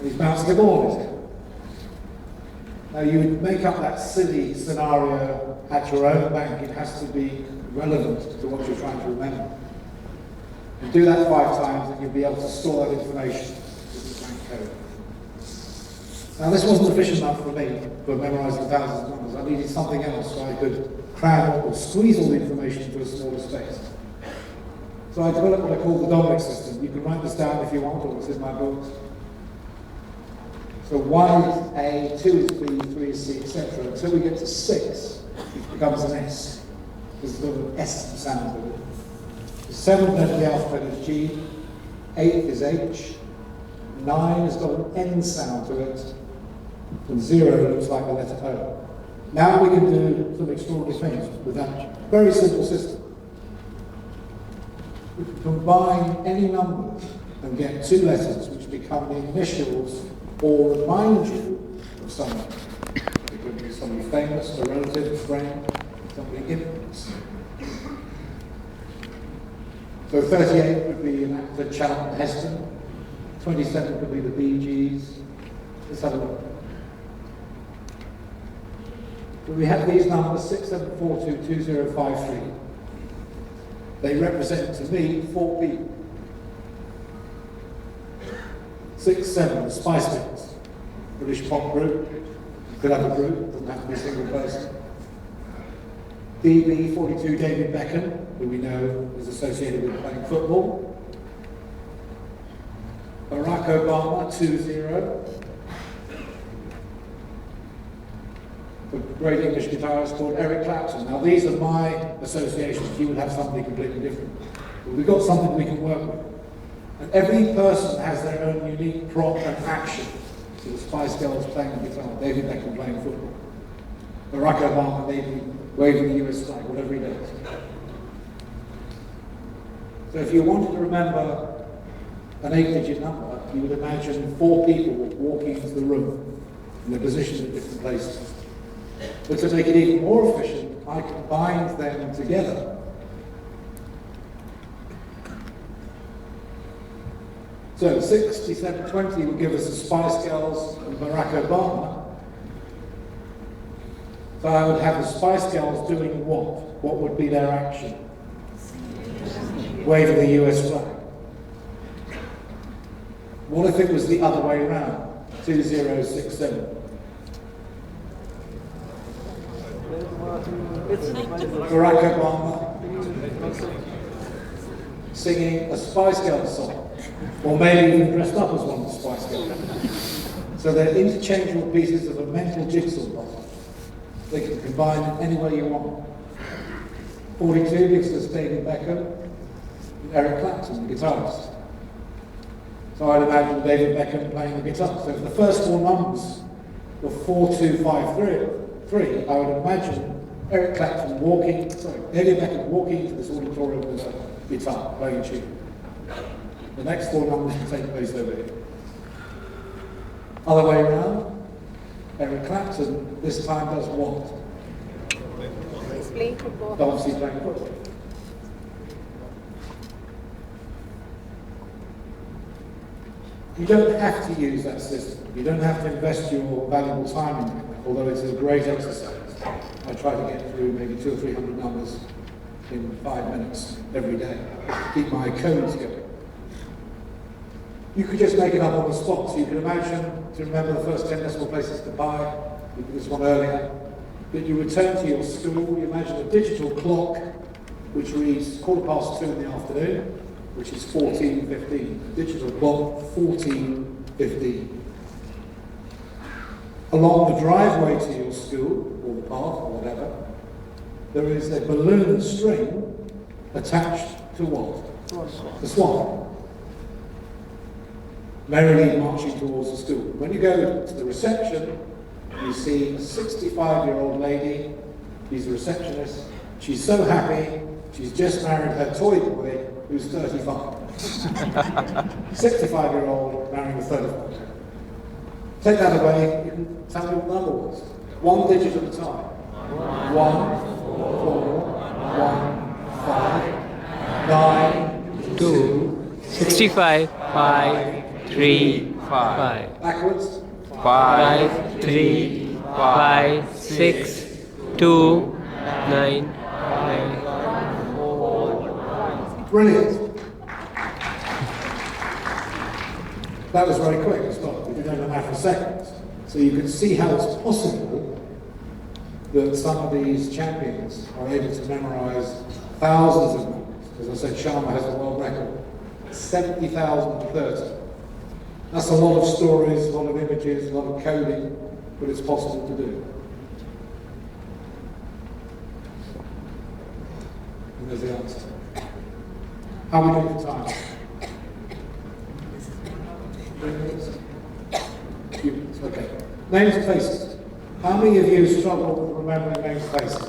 He's bouncing a ball, is it? Now you would make up that silly scenario at your own bank. It has to be relevant to what you're trying to remember. And do that 5 times and you'll be able to store that information with the bank code. Now this wasn't efficient enough for me for memorising thousands of numbers. I needed something else so I could cram or squeeze all the information into a smaller space. So I developed what I call the Dominic system. You can write this down if you want, or it's in my books. So 1 is A, 2 is B, 3 is C, etc. Until we get to 6, which becomes an S. There's sort of an S sound to it. The 7th letter of the alphabet is G, 8 is H, 9 has got an N sound to it, and 0 looks like the letter O. Now we can do some extraordinary things with that very simple system. We can combine any number and get 2 letters which become the initials or remind you of someone. It could be somebody famous, a relative, a friend, somebody infamous. So 38 would be an actor, Charlton Heston. 27 could be the Bee Gees. Let's have a look. So we have these numbers 67422053. They represent to me 4 people. 6-7, the Spice Girls, British pop group. You could have a group, doesn't have to be a single person. DB42, David Beckham, who we know is associated with playing football. Barack Obama, 20. A great English guitarist called Eric Clapton. Now these are my associations. You would have something completely different. But we've got something we can work with. And every person has their own unique prop and action. So the Spice Girls playing the guitar, David Beckham playing football, Barack Obama maybe waving the US flag, whatever he does. So if you wanted to remember an 8-digit number, you would imagine 4 people walking into the room and they're positioned at different places. But to make it even more efficient, I combined them together. So 6720 would give us the Spice Girls and Barack Obama. So I would have the Spice Girls doing what? What would be their action? Waving the US flag. What if it was the other way around? 2067. Barack Obama singing a Spice Girls song, or maybe even dressed up as one of the Spice Girls. So they're interchangeable pieces of a mental jigsaw puzzle. They can combine any way you want. 42 gives us David Beckham and Eric Clapton, the guitarist. So I'd imagine David Beckham playing the guitar. So if the first 4 numbers were 4253, I would imagine Eric Clapton David Beckham walking into this auditorium with a guitar, playing a tune. The next 4 numbers can take place over here. Other way around, Eric Clapton this time does what? He's playing football. Obviously playing football. You don't have to use that system. You don't have to invest your valuable time in it, although it's a great exercise. I try to get through maybe 200 or 300 numbers in 5 minutes every day to keep my codes going. You could just make it up on the spot. So you can imagine, to remember the first 10 decimal places to buy, we did this one earlier, that you return to your school, you imagine a digital clock which reads 2:15 in the afternoon, which is 14:15. Digital clock, 14:15. Along the driveway to your school, or the path, or whatever, there is a balloon string attached to what? The swan. Merrily marching towards the school. When you go to the reception, you see a 65-year-old lady. She's a receptionist. She's so happy, she's just married her toy boy, who's 35. 65-year-old marrying a 35-year-old. Take that away, you can tell me what the number was. 1 digit at a time. 1, 4, 1, 5, 9, 2, 65, 5, 3, 5. Backwards. 5, 3, 5, 6, 2, 9, 9. Brilliant. That was very quick as well. We did it in a matter of seconds. So you can see how it's possible that some of these champions are able to memorize thousands of numbers. As I said, Sharma has a world record, 70,030. That's a lot of stories, a lot of images, a lot of coding, but it's possible to do. And there's the answer. How are we doing for time? Okay. Names and faces. How many of you struggle with remembering names and faces?